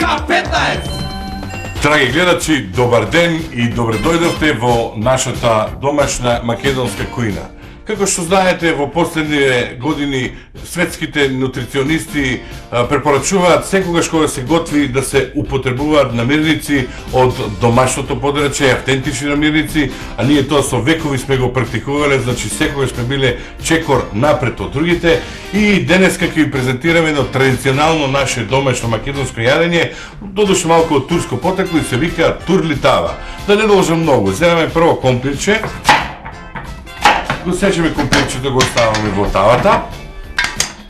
K15! Драги гледачи, добар ден и добре дојдовте во нашата домашна македонска кујна. Како што знаете, во последните години светските нутриционисти препорачуваат секогаш кога се готви да се употребуваат намирници од домашното подрачје, автентични намирници, а ние тоа со векови сме го практикувале, значи секогаш сме биле чекор напред од другите и денеска ќе ви презентираме едно традиционално наше домашно македонско јадење, додуше малку од турско потекло и се вика турлитава. Да не должам многу, земаме прво комплирче. Го сечеме компирчето, го оставаме во тавата.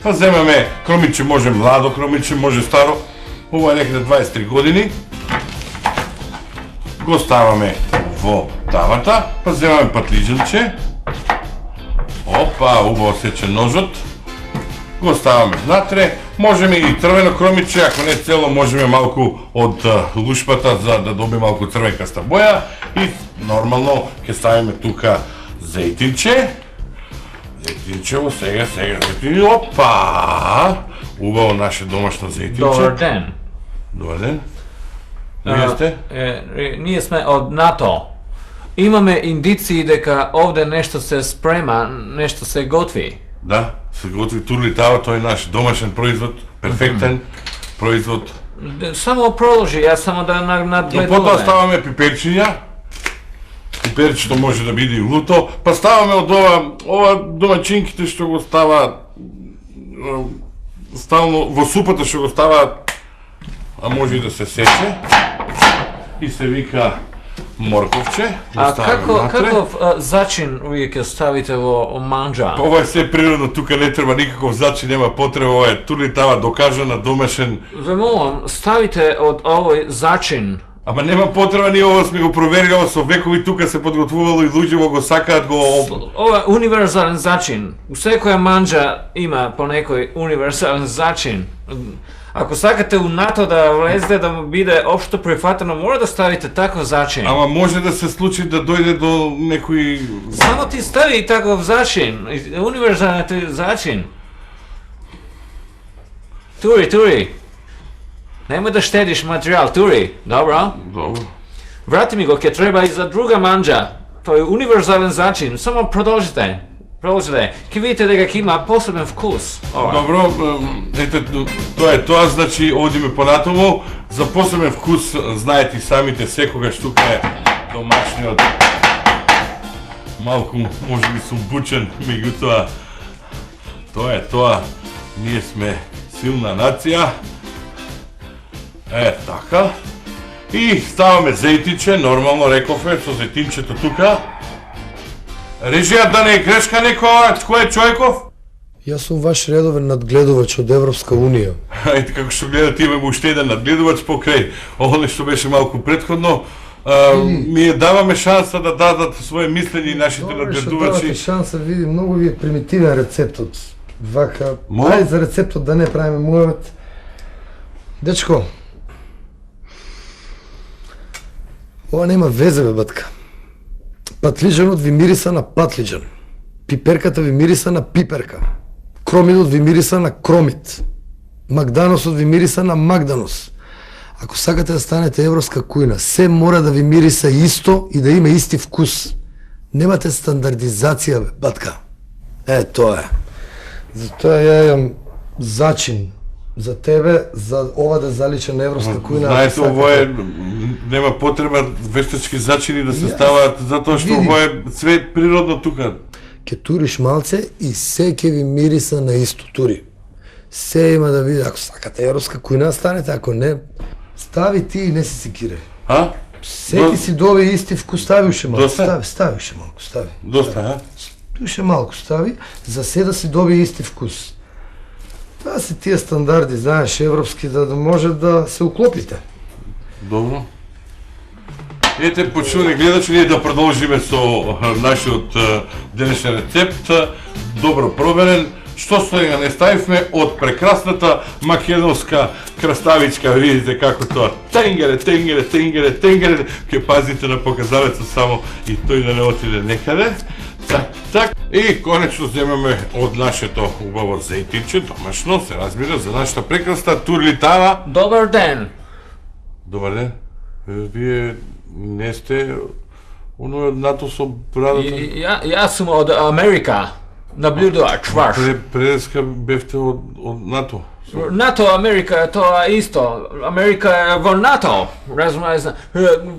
Па земаме кромиче, може младо кромиче, може старо. Ова е некаде 23 години. Го ставаме во тавата. Па земаме патлиџанче. Опа, убаво сечен ножот. Го ставаме внатре. Можеме и црвено кромиче, ако не цело, можеме малку од лушпата за да добие малку црвенкаста боја. И нормално ќе ставиме тука зејтинче. Зејтинчево, сега, зејтинче, опа! Убаво наше домашно зејтинче. Добар ден. Добар ден. Вие сте? Ние сме од НАТО. Имаме индиции дека овде нешто се спрема, нешто се готви. Да, се готви турлитава, тој е наш домашен производ, перфектен производ. Само продолжи, јас само да Но надгледуваме. потоа ставаме пиперчиња. Пиперчето може да биде и луто, па ставаме од ова домачинките што го ставаат стално во супата што го ставаат, а може и да се сече и се вика морковче. А каков зачин вие ќе ставите во манџа? Ова е се природно, тука не треба никаков зачин, нема потреба, ова е турлитава докажана, домашен. Ве молам, ставите од овој зачин. Ама нема потреба, ние ова сме го проверили, ова со векови тука се подготвувало и луѓе го сакаат го... Ова е универзален зачин. Секоја манџа има по некој универзален зачин. Ако сакате у НАТО да влезете, да му биде општо прифатено, мора да ставите таков зачин. Ама може да се случи да дојде до некој... Само ти стави таков зачин, универзален зачин. Тури. Немој да штедиш материјал, Тури, добро? Добро. Врати ми го, ќе треба и за друга манџа. Тој е универзален зачин, само продолжите. Ќе видите дека ќе има посебен вкус. Добро, ете, тоа е тоа, значи, одиме понатаму. За посебен вкус, знаете и самите, секогаш тука е домашниот. Малку, може би сум бучен, меѓутоа, тоа е тоа. Ние сме силна нација. Така. И ставаме зејтинче, нормално рековме, со зејтинчето тука. Режија да не е грешка некоја, кој е човеков? Јас сум ваш редовен надгледувач од Европска Унија. Ете, како што гледате, имаме уште еден надгледувач покрај оно што беше малку претходно. Ми даваме шанса да дадат своje мислење и нашите надгледувачи. Давате шанса, види, многу ви е примитивен рецептот. Вака, ајде за рецептот да не правиме муавет. Дечко, ова нема везе, бе, батка. Патлиџанот ви мириса на патлиџан. Пиперката ви мириса на пиперка. Кромидот ви мириса на кромит. Магданосот ви мириса на магданос. Ако сакате да станете европска кујна, се мора да ви мириса исто и да има исти вкус. Немате стандардизација, бе, батка. Тоа е. Затоа ја имам зачин за тебе, за ова да залича на европска кујна. Знаете, ово е, нема потреба вештачки зачини да се ставаат, затоа што ово е све природно тука. Ке туриш малце и се ке ви мириса на исто, тури. Се има да види, ако сакате европска кујна, станете, ако не, стави ти и не си секирај. А? Секи си доби исти вкус, стави уште малку, Доста? стави уште малку, стави. Доста, а? Уште малку стави, за се да си доби исти вкус. Тоа се тие стандарди, знаеш, европски, да може да се уклопите. Добро. Ете, почувани гледачи, ние да продолжиме со нашиот денешен рецепт, добро проверен. Што сега не ставивме од прекрасната македонска краставичка, видите како тоа тенгере, ќе пазите на показалецот само и тој да не отиде некаде. Так, и конечно земеме од нашето убаво зејтинче, домашно, се разбира, за нашата прекрасна турлитава. Добар ден! Добар ден. Вие не сте оној од НАТО со брадата? Ja sam od Amerika, nabljudovač vaš. Преска бевте од НАТО. NATO, Amerika, to je isto. Amerika je v NATO, razumete?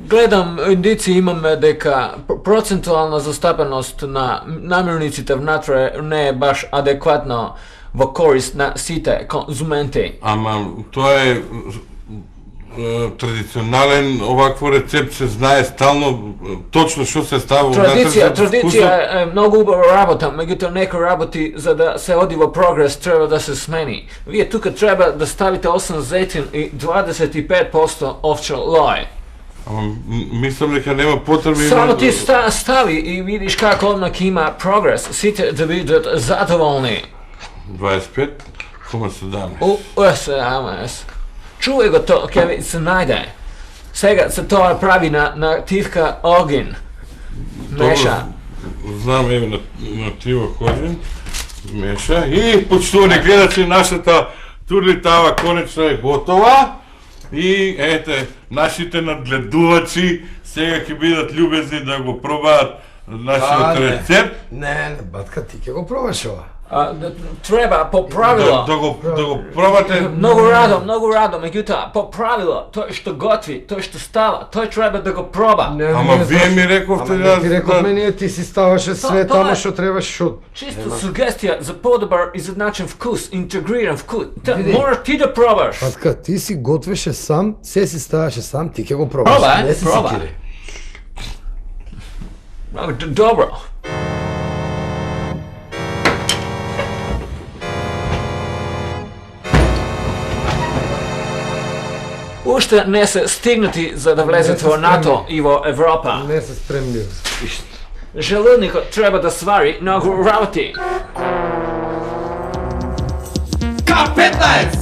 Gledam indici imame дека procentualna zastapenost na namirnicите в НАТО не е баш адекватно во корист на сите конзументи. Ама тоа е традиционален овакво рецепт, се знае стално точно што се става Традиција е многу убава работа, меѓутоа некои работи за да се оди во прогрес треба да се смени. Вие тука треба да ставите 8 зетин и 25% овче лој. Ама мислам дека нема потреба. Само ти стави и видиш како одмак има прогрес, сите да бидат задоволни. 25,17. Чуј го то, ќе се најде. Сега се тоа прави на тивка огин. Меша. Знам, еве на тива кожин. Меша. И почитувани гледачи, нашата турлитава конечно е готова. И ете, нашите надгледувачи сега ќе бидат љубезни да го пробаат нашиот рецепт. Не, батка, ти ќе го пробаш ова. Треба по правило. Да го пробате. Многу радо, меѓутоа по правило, тој што готви, тој што става, тој треба да го проба. Ама вие ми рековте да... Ти рековме ние, ти си ставаше све тамо што требаше. Чисто сугестија за подобар изедначен вкус, интегриран вкус. Мораш ти да пробаш. Патка, ти си готвеше сам, се си ставаше сам, ти ќе го пробаш. Проба. Добро. Уште не се стигнати за да влезете во НАТО и во Европа. Не се спремни. Желудникот треба да свари многу работи. K15!